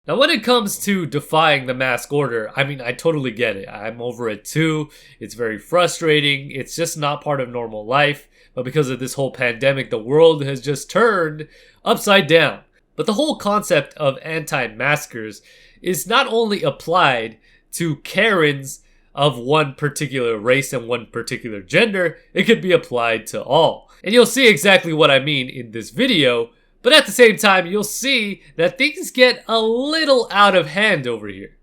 Now, when it comes to defying the mask order, I mean, I totally get it. I'm over it too. It's very frustrating. It's just not part of normal life. But because of this whole pandemic, the world has just turned upside down. But the whole concept of anti-maskers is not only applied to Karens of one particular race and one particular gender, it could be applied to all. And you'll see exactly what I mean in this video. But at the same time, you'll see that things get a little out of hand over here.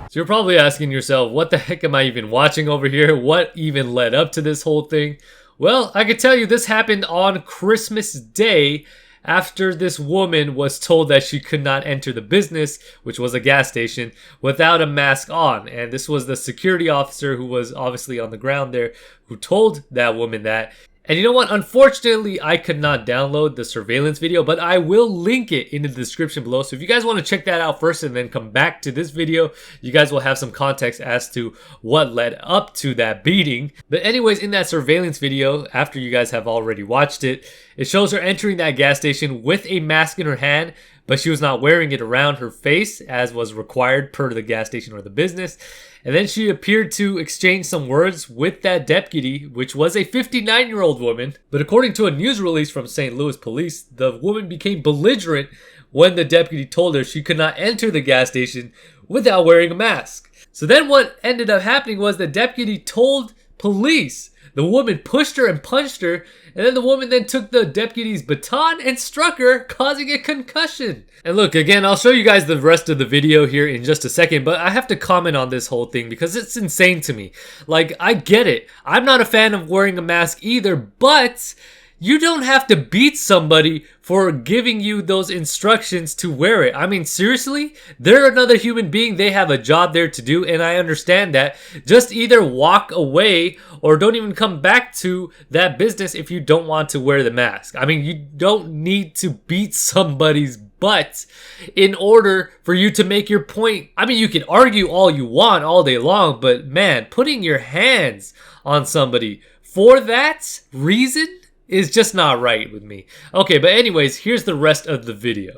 So you're probably asking yourself, what the heck am I even watching over here? What even led up to this whole thing? Well, I can tell you this happened on Christmas Day after this woman was told that she could not enter the business, which was a gas station, without a mask on. And this was the security officer who was obviously on the ground there who told that woman that. And you know what? Unfortunately, I could not download the surveillance video, but I will link it in the description below. So if you guys want to check that out first and then come back to this video, you guys will have some context as to what led up to that beating. But anyways, in that surveillance video, after you guys have already watched it, it shows her entering that gas station with a mask in her hand, but she was not wearing it around her face as was required per the gas station or the business. And then she appeared to exchange some words with that deputy, which was a 59-year-old woman. But according to a news release from St. Louis police, the woman became belligerent when the deputy told her she could not enter the gas station without wearing a mask. So then what ended up happening was the deputy told police. The woman pushed her and punched her, and then the woman then took the deputy's baton and struck her, causing a concussion. And look, again, I'll show you guys the rest of the video here in just a second, but I have to comment on this whole thing because it's insane to me. Like, I get it. I'm not a fan of wearing a mask either, but you don't have to beat somebody for giving you those instructions to wear it. I mean, seriously? They're another human being. They have a job there to do, and I understand that. Just either walk away or don't even come back to that business if you don't want to wear the mask. I mean, you don't need to beat somebody's butt in order for you to make your point. I mean, you can argue all you want all day long, but man, putting your hands on somebody for that reason is just not right with me. Okay, but anyways, here's the rest of the video.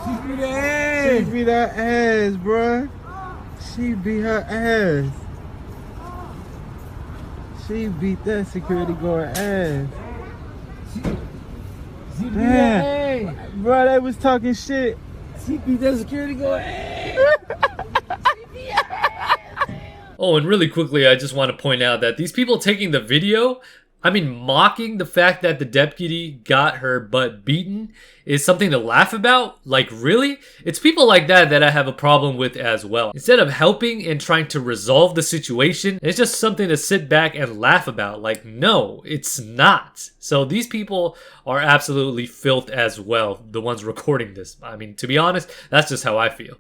She beat that ass, bruh. She beat her ass. She beat that security guard ass. She beat her ass. Bro, they was talking shit. She beat that security guard ass. Oh, and really quickly, I just want to point out that these people taking the video, I mean, mocking the fact that the deputy got her butt beaten is something to laugh about. Like, really? It's people like that that I have a problem with as well. Instead of helping and trying to resolve the situation, it's just something to sit back and laugh about. Like, no, it's not. So these people are absolutely filth as well, the ones recording this. I mean, to be honest, that's just how I feel.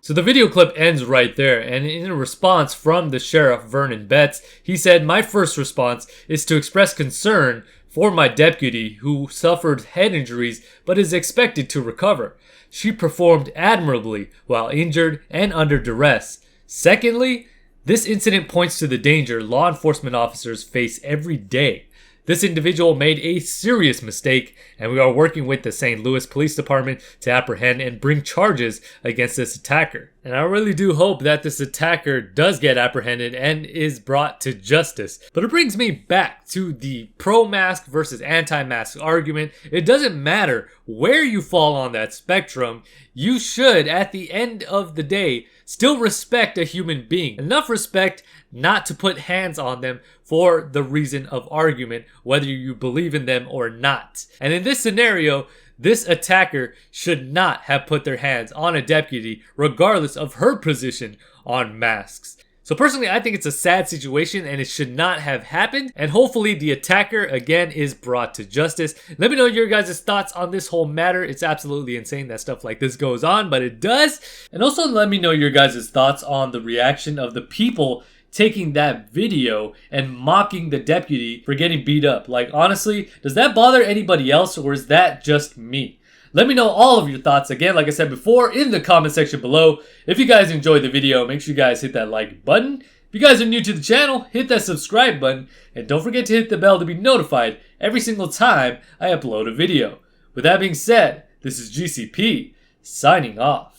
So the video clip ends right there, and in a response from the sheriff, Vernon Betts, he said, "My first response is to express concern for my deputy who suffered head injuries but is expected to recover. She performed admirably while injured and under duress. Secondly, this incident points to the danger law enforcement officers face every day. This individual made a serious mistake, and we are working with the St. Louis Police Department to apprehend and bring charges against this attacker. And I really do hope that this attacker does get apprehended and is brought to justice. But it brings me back to the pro-mask versus anti-mask argument. It doesn't matter where you fall on that spectrum, you should, at the end of the day, still respect a human being. Enough respect not to put hands on them for the reason of argument, whether you believe in them or not. And in this scenario, this attacker should not have put their hands on a deputy, regardless of her position on masks. So personally, I think it's a sad situation and it should not have happened. And hopefully the attacker, again, is brought to justice. Let me know your guys' thoughts on this whole matter. It's absolutely insane that stuff like this goes on, but it does. And also let me know your guys' thoughts on the reaction of the people taking that video and mocking the deputy for getting beat up. Like, honestly, does that bother anybody else, or is that just me? Let me know all of your thoughts, again, like I said before, in the comment section below. If you guys enjoyed the video, make sure you guys hit that like button. If you guys are new to the channel, hit that subscribe button, and don't forget to hit the bell to be notified every single time I upload a video. With that being said, this is GCP, signing off.